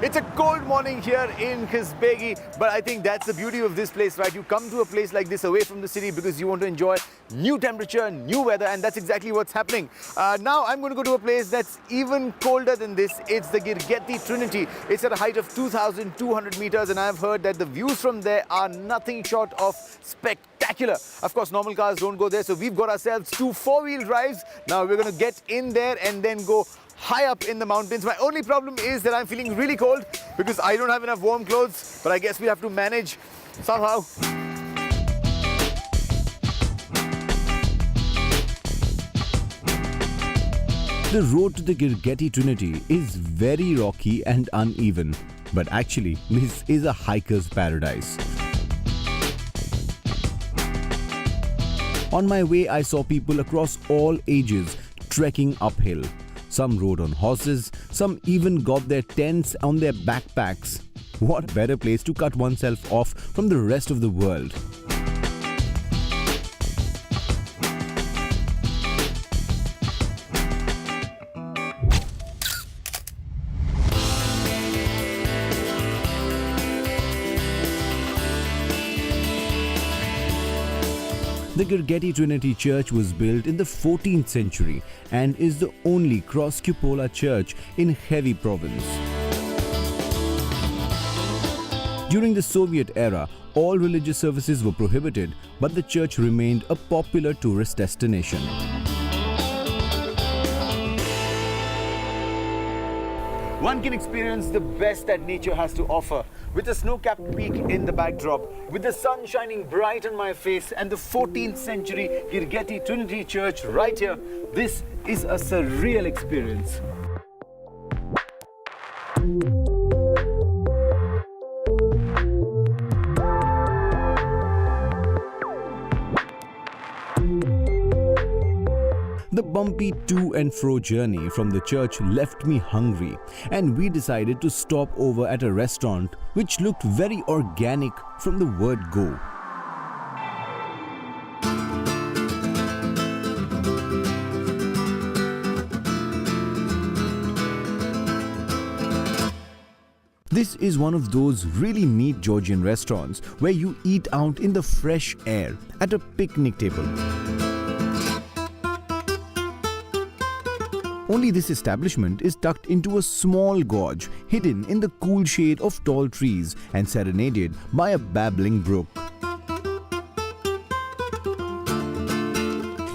It's a cold morning here in Kizbegi, but I think that's the beauty of this place, right? You come to a place like this away from the city because you want to enjoy new temperature, new weather, and that's exactly what's happening. Now I'm going to go to a place that's even colder than this. It's the Girgeti Trinity. It's at a height of 2,200 meters, and I've heard that the views from there are nothing short of spectacular. Of course, normal cars don't go there, so we've got ourselves two four-wheel drives. Now we're going to get in there and then go high up in the mountains. My only problem is that I'm feeling really cold because I don't have enough warm clothes, but I guess we have to manage somehow. The road to the Girgeti Trinity is very rocky and uneven, but actually this is a hiker's paradise. On my way, I saw people across all ages trekking uphill. Some rode on horses, some even got their tents on their backpacks. What better place to cut oneself off from the rest of the world? The Girgeti Trinity Church was built in the 14th century and is the only cross-cupola church in Heavy province. During the Soviet era, all religious services were prohibited, but the church remained a popular tourist destination. One can experience the best that nature has to offer with a snow-capped peak in the backdrop, with the sun shining bright on my face and the 14th century Girgeti Trinity Church right here. This is a surreal experience. The bumpy to and fro journey from the church left me hungry, and we decided to stop over at a restaurant which looked very organic from the word go. This is one of those really neat Georgian restaurants where you eat out in the fresh air at a picnic table. Only this establishment is tucked into a small gorge, hidden in the cool shade of tall trees and serenaded by a babbling brook.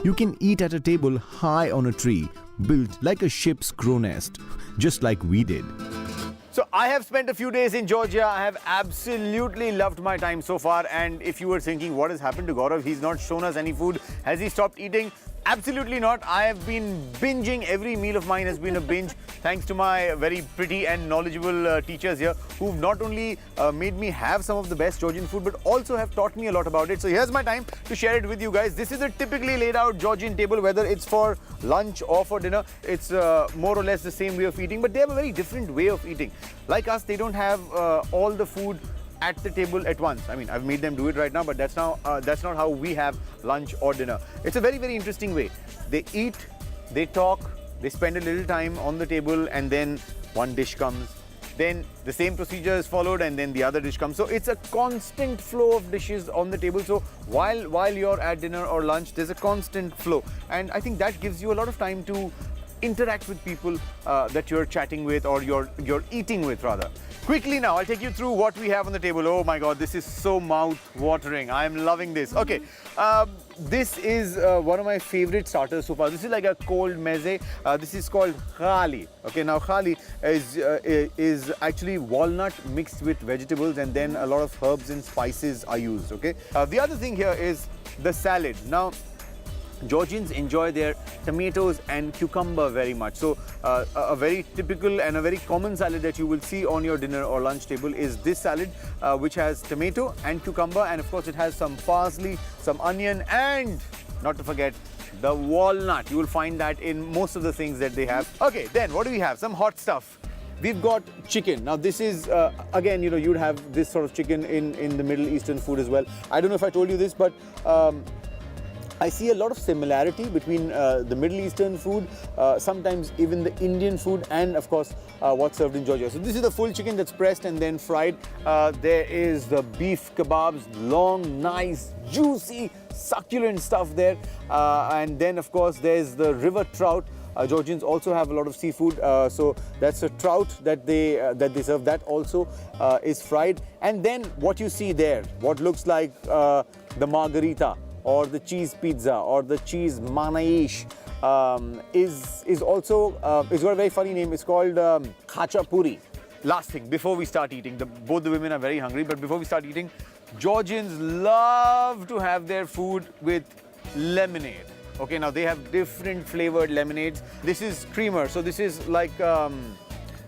You can eat at a table high on a tree, built like a ship's crow nest, just like we did. So I have spent a few days in Georgia. I have absolutely loved my time so far. And if you were thinking, what has happened to Gaurav? He's not shown us any food. Has he stopped eating? Absolutely not. I have been binging. Every meal of mine has been a binge, thanks to my very pretty and knowledgeable teachers here, who've not only made me have some of the best Georgian food, but also have taught me a lot about it. So here's my time to share it with you guys. This is a typically laid out Georgian table, whether it's for lunch or for dinner. It's more or less the same way of eating, but they have a very different way of eating. Like us, they don't have all the food at the table at once. I mean, I've made them do it right now, but that's not how we have lunch or dinner. It's a very, very interesting way. They eat, they talk, they spend a little time on the table, and then one dish comes. Then the same procedure is followed, and then the other dish comes. So it's a constant flow of dishes on the table. So while you're at dinner or lunch, there's a constant flow. And I think that gives you a lot of time to interact with people that you're chatting with, or you're eating with rather. Quickly now, I'll take you through what we have on the table. Oh my God, this is so mouth-watering. I'm loving this. Okay, this is one of my favorite starters so far. This is like a cold meze. This is called khali. Okay, now khali is actually walnut mixed with vegetables, and then a lot of herbs and spices are used. Okay, the other thing here is the salad. Now, Georgians enjoy their tomatoes and cucumber very much. So a very typical and a very common salad that you will see on your dinner or lunch table is this salad, which has tomato and cucumber, and of course it has some parsley, some onion, and not to forget the walnut. You will find that in most of the things that they have. Okay, then what do we have? Some hot stuff. We've got chicken. Now this is, again, you know, you'd have this sort of chicken in the Middle Eastern food as well. I don't know if I told you this, but I see a lot of similarity between the Middle Eastern food, sometimes even the Indian food, and of course what's served in Georgia. So this is the full chicken that's pressed and then fried. There is the beef kebabs, long, nice, juicy, succulent stuff there. And then of course there's the river trout. Georgians also have a lot of seafood, so that's a trout that they serve. That also is fried. And then what you see there, what looks like the margarita, or the cheese pizza, or the cheese manaish, is also it's got a very funny name. It's called khachapuri. Last thing before we start eating, both the women are very hungry. But before we start eating, Georgians love to have their food with lemonade. Okay, now they have different flavored lemonades. This is creamer, so this is like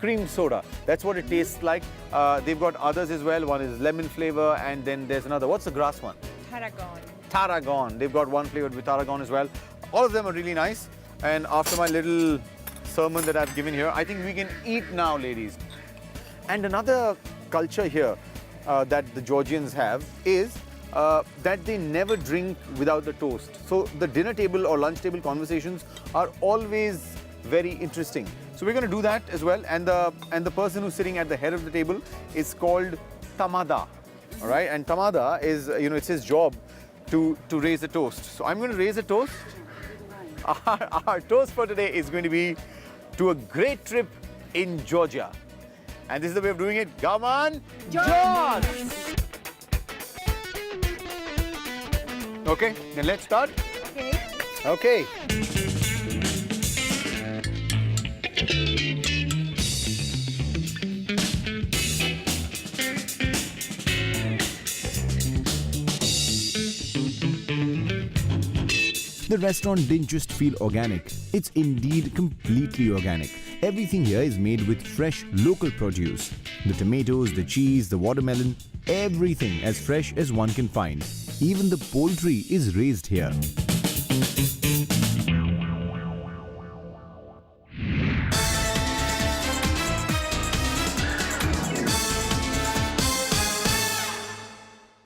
cream soda. That's what it tastes like. They've got others as well. One is lemon flavor, and then there's another. What's the grass one? Tarragon. Tarragon. They've got one flavored with tarragon as well. All of them are really nice. And after my little sermon that I've given here, I think we can eat now, ladies. And another culture here that the Georgians have is that they never drink without the toast. So the dinner table or lunch table conversations are always very interesting. So we're going to do that as well. And the person who's sitting at the head of the table is called Tamada. All right, and Tamada is, it's his job to raise a toast. So I'm going to raise a toast. Our toast for today is going to be to a great trip in Georgia. And this is the way of doing it. Come on, George! Okay, then let's start. Okay. The restaurant didn't just feel organic, it's indeed completely organic. Everything here is made with fresh local produce. The tomatoes, the cheese, the watermelon, everything as fresh as one can find. Even the poultry is raised here.